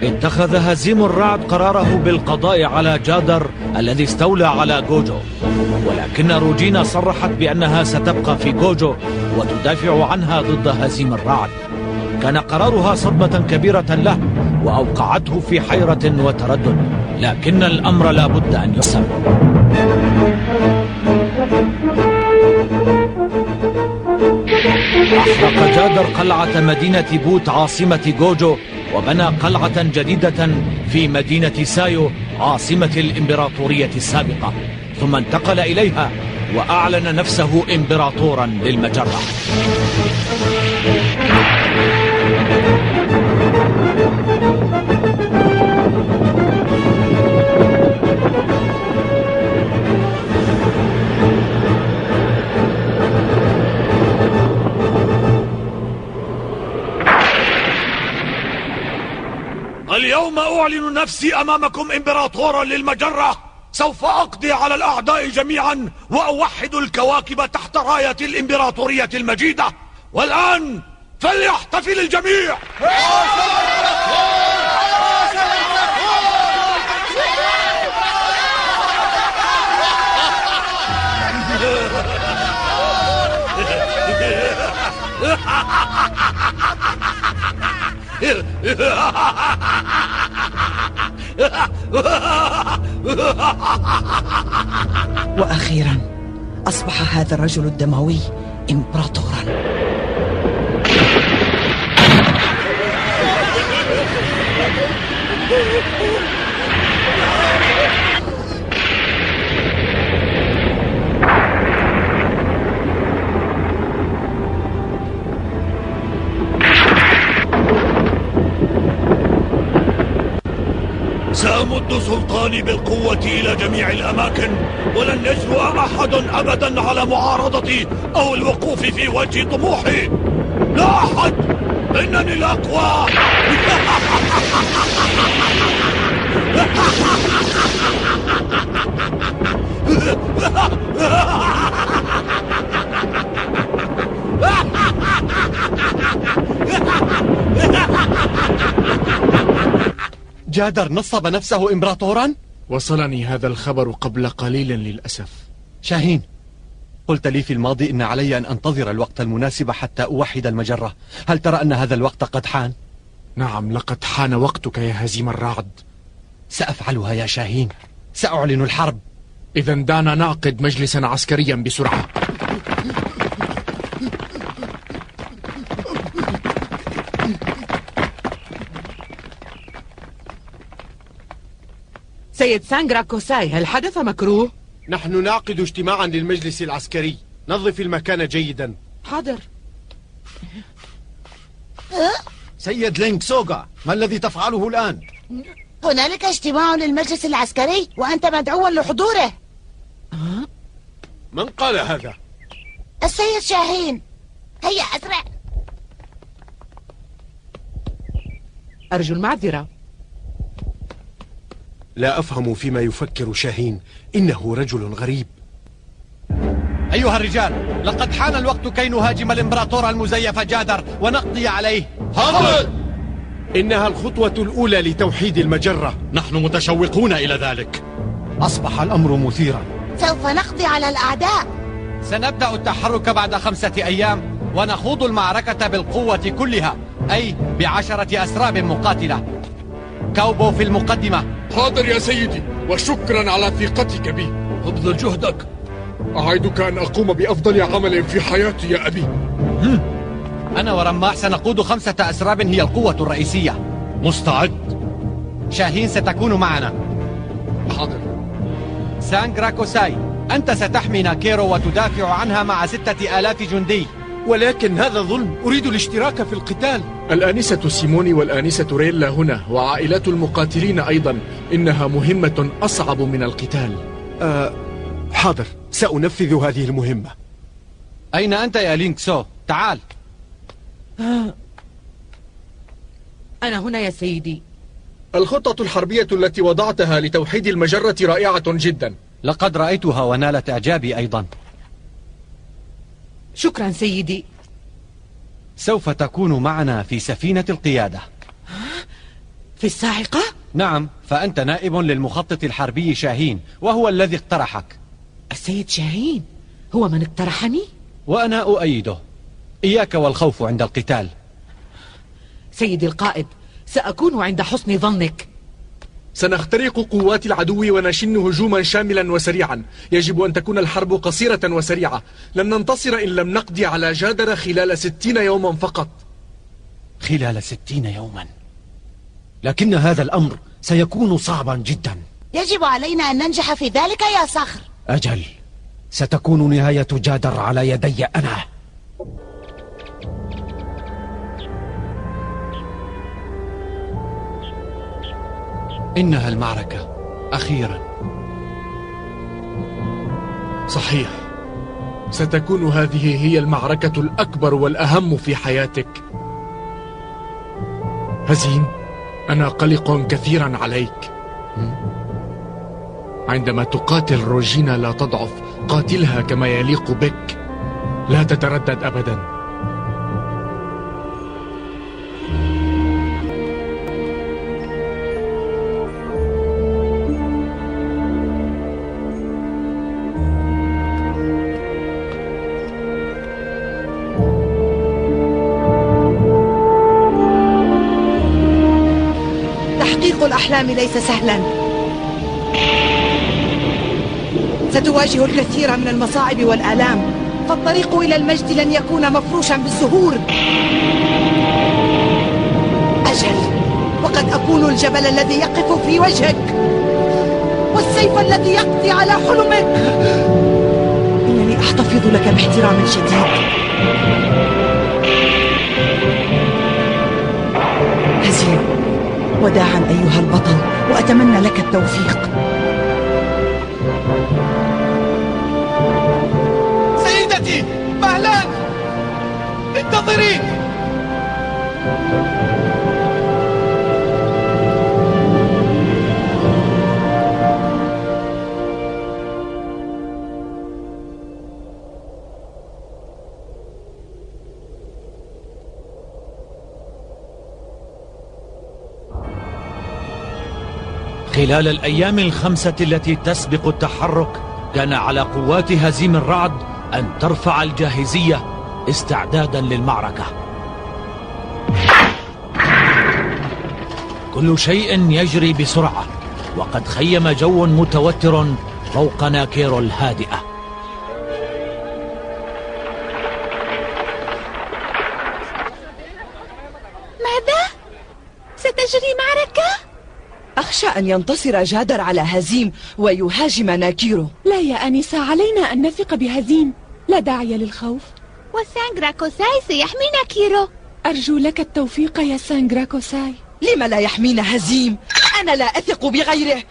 اتخذ هزيم الرعد قراره بالقضاء على جادر الذي استولى على جوجو، ولكن روجينا صرحت بأنها ستبقى في جوجو وتدافع عنها ضد هزيم الرعد. كان قرارها صدمة كبيرة له وأوقعته في حيرة وتردد، لكن الأمر لا بد أن يحسم. أحرق جادر قلعة مدينة بوت عاصمة جوجو، وبنى قلعة جديدة في مدينة سايو عاصمة الإمبراطورية السابقة، ثم انتقل إليها وأعلن نفسه إمبراطورا للمجرة. اليوم أعلن نفسي أمامكم إمبراطورا للمجرة. سوف أقضي على الأعداء جميعا وأوحد الكواكب تحت راية الإمبراطورية المجيدة. والآن فليحتفل الجميع. وأخيرا أصبح هذا الرجل الدموي إمبراطورا. سأمد سلطاني بالقوة إلى جميع الأماكن، ولن يجرؤ أحد أبدا على معارضتي أو الوقوف في وجه طموحي. لا أحد، إنني الأقوى. جادر نصب نفسه إمبراطورا؟ وصلني هذا الخبر قبل قليل للأسف. شاهين، قلت لي في الماضي إن علي أن أنتظر الوقت المناسب حتى أوحد المجرة. هل ترى أن هذا الوقت قد حان؟ نعم، لقد حان وقتك يا هزيم الرعد. سأفعلها يا شاهين، سأعلن الحرب. إذا دعنا نعقد مجلسا عسكريا بسرعة. سيد سانغرا كوساي، هل حدث مكروه؟ نحن نعقد اجتماعا للمجلس العسكري. نظف المكان جيدا. حاضر. سيد لينغ سوغا، ما الذي تفعله الآن؟ هنالك اجتماع للمجلس العسكري وأنت مدعوا لحضوره. من قال هذا؟ السيد شاهين. هيا أسرع. أرجو المعذرة. لا أفهم فيما يفكر شاهين، إنه رجل غريب. أيها الرجال، لقد حان الوقت كي نهاجم الإمبراطور المزيف جادر ونقضي عليه. حاضر. إنها الخطوة الأولى لتوحيد المجرة. نحن متشوقون إلى ذلك. أصبح الأمر مثيرا. سوف نقضي على الأعداء. سنبدأ التحرك بعد 5 أيام ونخوض المعركة بالقوة كلها، أي ب10 أسراب مقاتلة. كاوبو في المقدمة. حاضر يا سيدي، وشكرا على ثقتك بي. ابذل جهدك. أعدك أن أقوم بأفضل عمل في حياتي يا أبي. أنا ورماح سنقود 5 أسراب هي القوة الرئيسية. مستعد. شاهين ستكون معنا. حاضر. سانغرا كوساي، أنت ستحمي ناكيرو وتدافع عنها مع 6000 جندي. ولكن هذا ظلم. أريد الاشتراك في القتال. الآنسة سيموني والآنسة ريلا هنا، وعائلات المقاتلين أيضا. إنها مهمة أصعب من القتال. حاضر، سأنفذ هذه المهمة. أين أنت يا لينغ سو؟ تعال. أنا هنا يا سيدي. الخطة الحربية التي وضعتها لتوحيد المجرة رائعة جدا. لقد رأيتها ونالت إعجابي أيضا. شكرا سيدي. سوف تكون معنا في سفينة القيادة. في الصاعقة؟ نعم، فأنت نائب للمخطط الحربي شاهين، وهو الذي اقترحك. السيد شاهين هو من اقترحني؟ وأنا أؤيده. إياك والخوف عند القتال. سيدي القائد، سأكون عند حسن ظنك. سنخترق قوات العدو ونشن هجوما شاملا وسريعا. يجب أن تكون الحرب قصيرة وسريعة. لن ننتصر إن لم نقضي على جادر خلال 60 يوما فقط. خلال 60 يوما؟ لكن هذا الأمر سيكون صعبا جدا. يجب علينا أن ننجح في ذلك يا صخر. أجل، ستكون نهاية جادر على يدي أنا. إنها المعركة أخيرا. صحيح، ستكون هذه هي المعركة الأكبر والأهم في حياتك. هزيم، أنا قلق كثيرا عليك. عندما تقاتل روجينا لا تضعف، قاتلها كما يليق بك، لا تتردد أبدا. تحقيق الأحلام ليس سهلا. ستواجه الكثير من المصاعب والآلام، فالطريق إلى المجد لن يكون مفروشا بالزهور. أجل، وقد أكون الجبل الذي يقف في وجهك، والسيف الذي يقضي على حلمك. إنني أحتفظ لك باحترام شديد. هزيم، وداعا أيها البطل، وأتمنى لك التوفيق. سيدتي مهلا، انتظري. خلال الأيام الخمسة التي تسبق التحرك، كان على قوات هزيم الرعد أن ترفع الجاهزية استعدادا للمعركة. كل شيء يجري بسرعة، وقد خيم جو متوتر فوق ناكيرو الهادئة. ماذا؟ ستجري معركة؟ أخشى أن ينتصر جادر على هزيم ويهاجم ناكيرو. لا يا أنسة، علينا أن نثق بهزيم، لا داعي للخوف. وسانغرا كوساي سيحمي ناكيرو. أرجو لك التوفيق يا سانغرا كوساي. لما لا يحمينا هزيم؟ أنا لا أثق بغيره.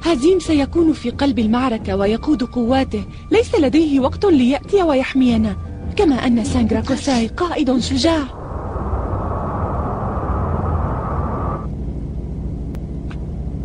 هزيم سيكون في قلب المعركة ويقود قواته، ليس لديه وقت ليأتي ويحمينا، كما أن سانغرا كوساي قائد شجاع.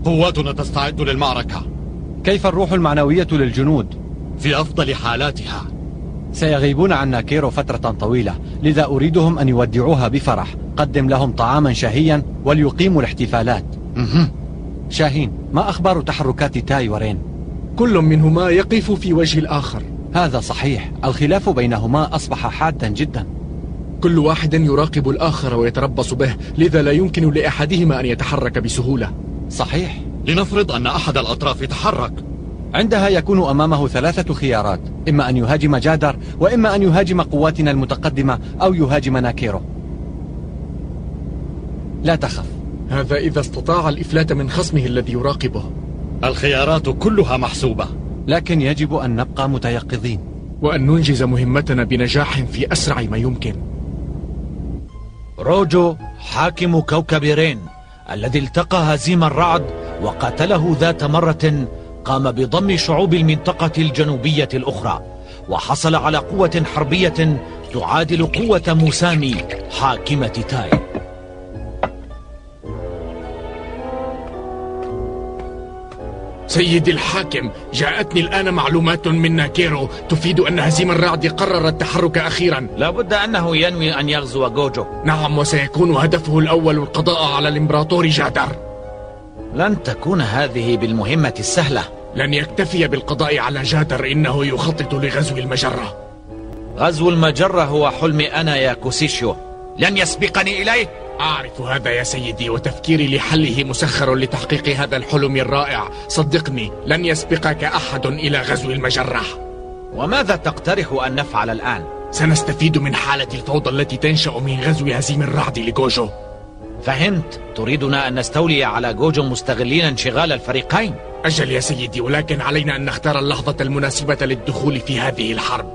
قواتنا تستعد للمعركة. كيف الروح المعنوية للجنود؟ في أفضل حالاتها. سيغيبون عن ناكيرو فترة طويلة، لذا أريدهم أن يودعوها بفرح. قدم لهم طعاما شهيا وليقيموا الاحتفالات. شاهين، ما أخبار تحركات تاي ورين؟ كل منهما يقف في وجه الآخر. هذا صحيح، الخلاف بينهما أصبح حادا جدا. كل واحد يراقب الآخر ويتربص به، لذا لا يمكن لأحدهما أن يتحرك بسهولة. صحيح. لنفرض أن أحد الأطراف تحرك، عندها يكون أمامه 3 خيارات: إما أن يهاجم جادر، وإما أن يهاجم قواتنا المتقدمة، أو يهاجم ناكيرو. لا تخف. هذا إذا استطاع الإفلات من خصمه الذي يراقبه. الخيارات كلها محسوبة، لكن يجب أن نبقى متيقظين وأن ننجز مهمتنا بنجاح في أسرع ما يمكن. روجو حاكم كوكب رين الذي التقى هزيم الرعد وقتله ذات مرة، قام بضم شعوب المنطقة الجنوبية الأخرى، وحصل على قوة حربية تعادل قوة موسامي حاكمة تاي. سيدي الحاكم، جاءتني الآن معلومات من ناكيرو تفيد أن هزيم الرعد قرر التحرك أخيرا. لابد أنه ينوي أن يغزو جوجو. نعم، وسيكون هدفه الأول القضاء على الإمبراطور جادر. لن تكون هذه بالمهمة السهلة. لن يكتفي بالقضاء على جادر، إنه يخطط لغزو المجرة. غزو المجرة هو حلمي أنا يا كوسيشيو، لن يسبقني إليه. أعرف هذا يا سيدي، وتفكيري لحله مسخر لتحقيق هذا الحلم الرائع. صدقني، لن يسبقك أحد إلى غزو المجرة. وماذا تقترح أن نفعل الآن؟ سنستفيد من حالة الفوضى التي تنشأ من غزو هزيم الرعد لجوجو. فهمت، تريدنا أن نستولي على جوجو مستغلين انشغال الفريقين. أجل يا سيدي، ولكن علينا أن نختار اللحظة المناسبة للدخول في هذه الحرب.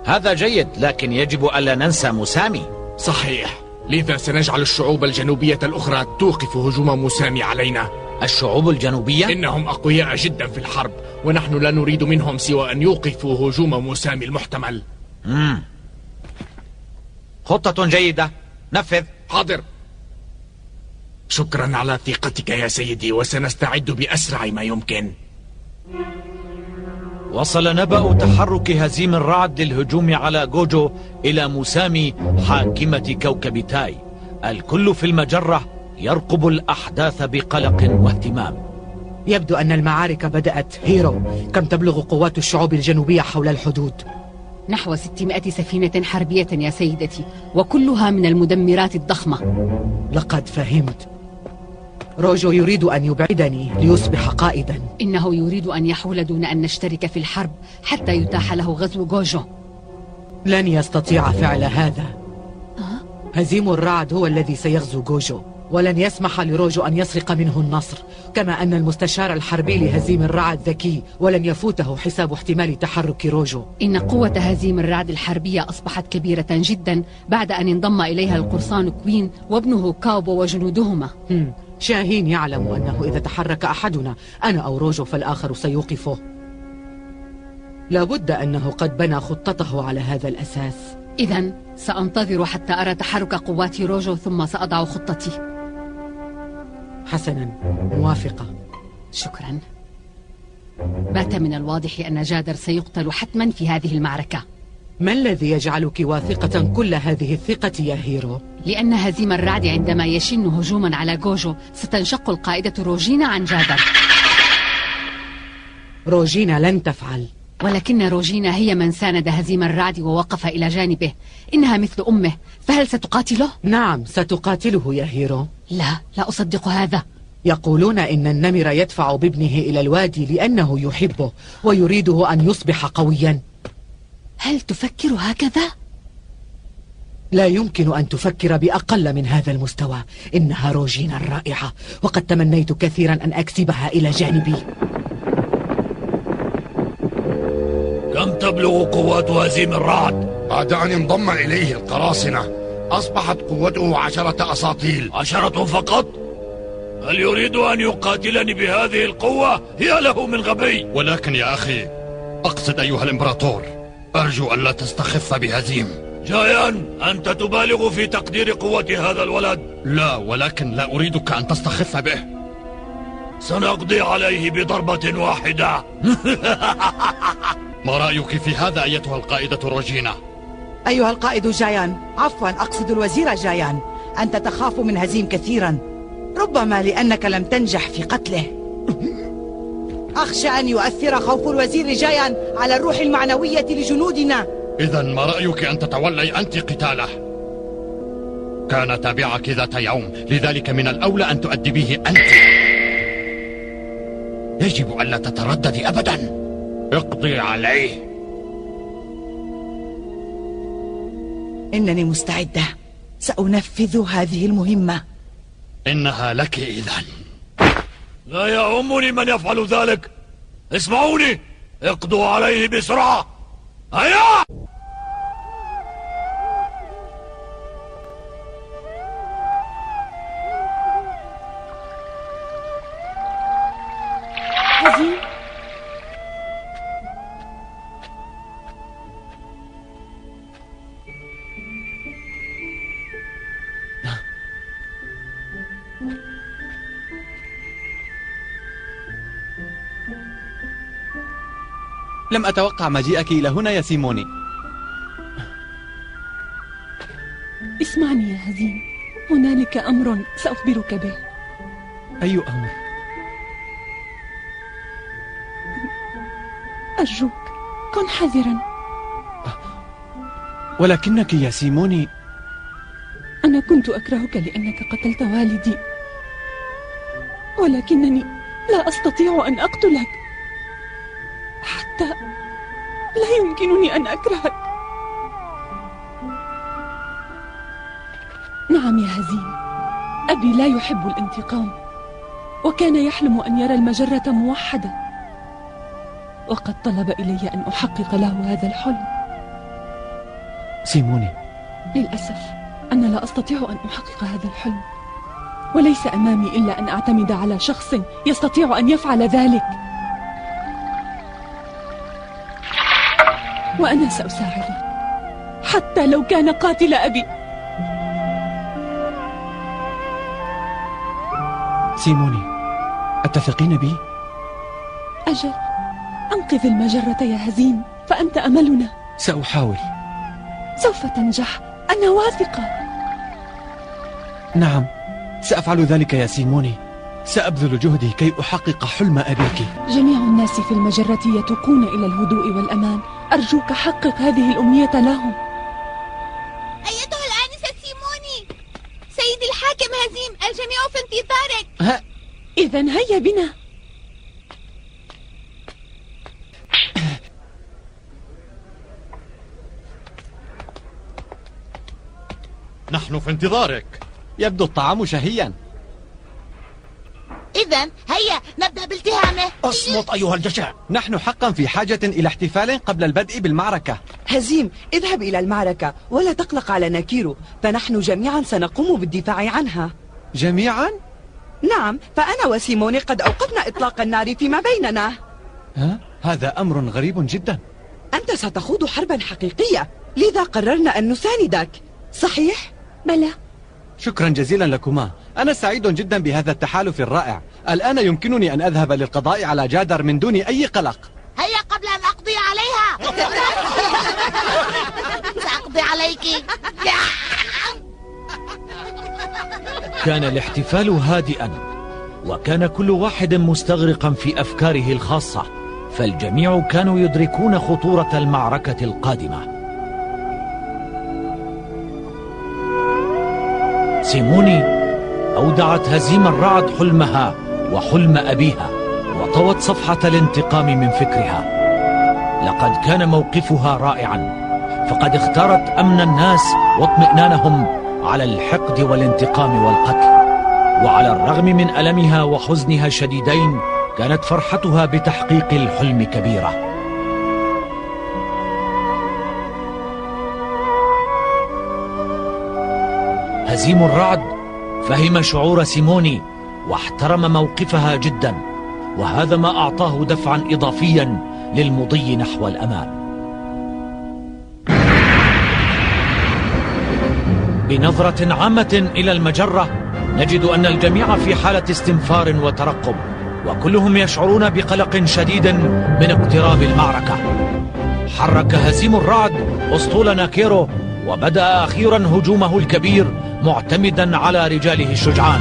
هذا جيد، لكن يجب ألا ننسى موسامي. صحيح، لذا سنجعل الشعوب الجنوبية الأخرى توقف هجوم موسامي علينا. الشعوب الجنوبية؟ إنهم أقوياء جدا في الحرب، ونحن لا نريد منهم سوى أن يوقفوا هجوم موسامي المحتمل. خطة جيدة، نفذ. حاضر. شكرا على ثقتك يا سيدي، وسنستعد بأسرع ما يمكن. وصل نبأ تحرك هزيم الرعد للهجوم على جوجو إلى موسامي حاكمة كوكب تاي. الكل في المجرة يرقب الأحداث بقلق واهتمام. يبدو أن المعارك بدأت. هيرو، كم تبلغ قوات الشعوب الجنوبية حول الحدود؟ نحو 600 سفينة حربية يا سيدتي، وكلها من المدمرات الضخمة. لقد فهمت. روجو يريد أن يبعدني ليصبح قائدا. إنه يريد أن يحول دون أن نشترك في الحرب حتى يتاح له غزو جوجو. لن يستطيع فعل هذا. هزيم الرعد هو الذي سيغزو جوجو، ولن يسمح لروجو أن يسرق منه النصر، كما أن المستشار الحربي لهزيم الرعد ذكي، ولن يفوته حساب احتمال تحرك روجو. إن قوة هزيم الرعد الحربية أصبحت كبيرة جدا بعد أن انضم إليها القرصان كوين وابنه كاوبو وجنودهما. شاهين يعلم أنه إذا تحرك أحدنا، أنا أو روجو، فالآخر سيوقفه. لابد أنه قد بنى خطته على هذا الأساس. إذن سأنتظر حتى أرى تحرك قوات روجو، ثم سأضع خطتي. حسنا، موافقة. شكرا. بات من الواضح أن جادر سيقتل حتما في هذه المعركة. ما الذي يجعلك واثقة كل هذه الثقة يا هيرو؟ لأن هزيم الرعد عندما يشن هجوما على جوجو ستنشق القائدة روجينا عن جادر. روجينا لن تفعل. ولكن روجينا هي من ساند هزيم الرعد ووقف إلى جانبه. إنها مثل أمه، فهل ستقاتله؟ نعم، ستقاتله يا هيرو. لا أصدق هذا. يقولون إن النمر يدفع بابنه إلى الوادي لأنه يحبه ويريده أن يصبح قويا. هل تفكر هكذا؟ لا يمكن أن تفكر بأقل من هذا المستوى. إنها روجينا الرائعة، وقد تمنيت كثيرا أن أكسبها إلى جانبي. كم تبلغ قوات هزيم الرعد؟ بعد أن انضم إليه القراصنة أصبحت قوته 10 أساطيل. 10 فقط؟ هل يريد أن يقاتلني بهذه القوة؟ هي له من غبي. ولكن يا أخي، أقصد أيها الإمبراطور، أرجو ألا تستخف بهزيم. جايان، أنت تبالغ في تقدير قوة هذا الولد. لا، ولكن لا أريدك أن تستخف به. سنقضي عليه بضربة واحدة. ما رأيك في هذا أيتها القائدة روجينا؟ أيها القائد جايان، عفوا أقصد الوزير جايان، أنت تخاف من هزيم كثيرا، ربما لأنك لم تنجح في قتله. أخشى أن يؤثر خوف الوزير جايان على الروح المعنوية لجنودنا. إذن ما رأيك أن تتولي أنت قتاله؟ كان تابعك ذات يوم، لذلك من الأولى أن تؤدبيه أنت. يجب ألا تترددي أبدا، اقضي عليه. إنني مستعدة، سأنفذ هذه المهمة. إنها لك إذن. لا يهمني من يفعل ذلك. اسمعوني، اقضوا عليه بسرعة. هيا! هزيم، لم أتوقع مجيئك إلى هنا يا سيموني. اسمعني يا هزيم، هنالك أمر سأخبرك به. أي أمر؟ أرجوك كن حذرا. ولكنك يا سيموني، أنا كنت أكرهك لأنك قتلت والدي، ولكنني لا أستطيع أن أقتلك، حتى لا يمكنني أن أكرهك. نعم يا هزيم، أبي لا يحب الانتقام، وكان يحلم أن يرى المجرة موحدة، وقد طلب إلي أن أحقق له هذا الحلم. سيموني، للأسف أنا لا أستطيع أن أحقق هذا الحلم، وليس أمامي إلا أن أعتمد على شخص يستطيع أن يفعل ذلك، وأنا سأساعده حتى لو كان قاتل أبي. سيموني، أتثقين بي؟ أجل، أنقذ المجرة يا هزيم، فأنت أملنا. سأحاول. سوف تنجح، أنا واثقة. نعم، سأفعل ذلك يا سيموني. سأبذل جهدي كي أحقق حلم أبيك. جميع الناس في المجرة يتوقون إلى الهدوء والأمان، أرجوك حقق هذه الأمنية لهم. أيتها الآنسة سيموني، سيد الحاكم هزيم، الجميع في انتظارك. إذن هيا بنا. نحن في انتظارك. يبدو الطعام شهيا. إذن هيا نبدأ بالتهامه. اصمت أيها الجشع. نحن حقا في حاجة إلى احتفال قبل البدء بالمعركة. هزيم، اذهب إلى المعركة ولا تقلق على ناكيرو، فنحن جميعا سنقوم بالدفاع عنها. جميعا؟ نعم، فأنا وسيموني قد أوقفنا إطلاق النار فيما بيننا. هذا أمر غريب جدا. أنت ستخوض حربا حقيقية، لذا قررنا أن نساندك، صحيح؟ بلى. شكرا جزيلا لكما، أنا سعيد جدا بهذا التحالف الرائع. الآن يمكنني أن أذهب للقضاء على جادر من دون أي قلق. هيا قبل أن أقضي عليها. سأقضي عليك. كان الاحتفال هادئا، وكان كل واحد مستغرقا في أفكاره الخاصة، فالجميع كانوا يدركون خطورة المعركة القادمة. سيموني أودعت هزيم الرعد حلمها وحلم أبيها، وطوت صفحة الانتقام من فكرها. لقد كان موقفها رائعا، فقد اختارت أمن الناس واطمئنانهم على الحقد والانتقام والقتل. وعلى الرغم من ألمها وحزنها الشديدين، كانت فرحتها بتحقيق الحلم كبيرة. هزيم الرعد فهم شعور سيموني واحترم موقفها جدا، وهذا ما أعطاه دفعا إضافيا للمضي نحو الأمام. بنظرة عامة إلى المجرة نجد أن الجميع في حالة استنفار وترقب، وكلهم يشعرون بقلق شديد من اقتراب المعركة. حرك هزيم الرعد أسطول ناكيرو وبدأ أخيرا هجومه الكبير معتمدا على رجاله الشجعان.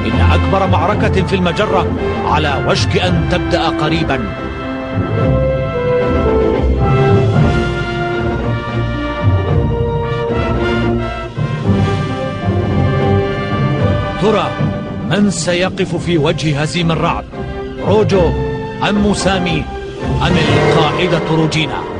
إن أكبر معركة في المجرة على وشك أن تبدأ قريبا. ترى من سيقف في وجه هزيم الرعد؟ روجو أم موسامي أم القائدة روجينا؟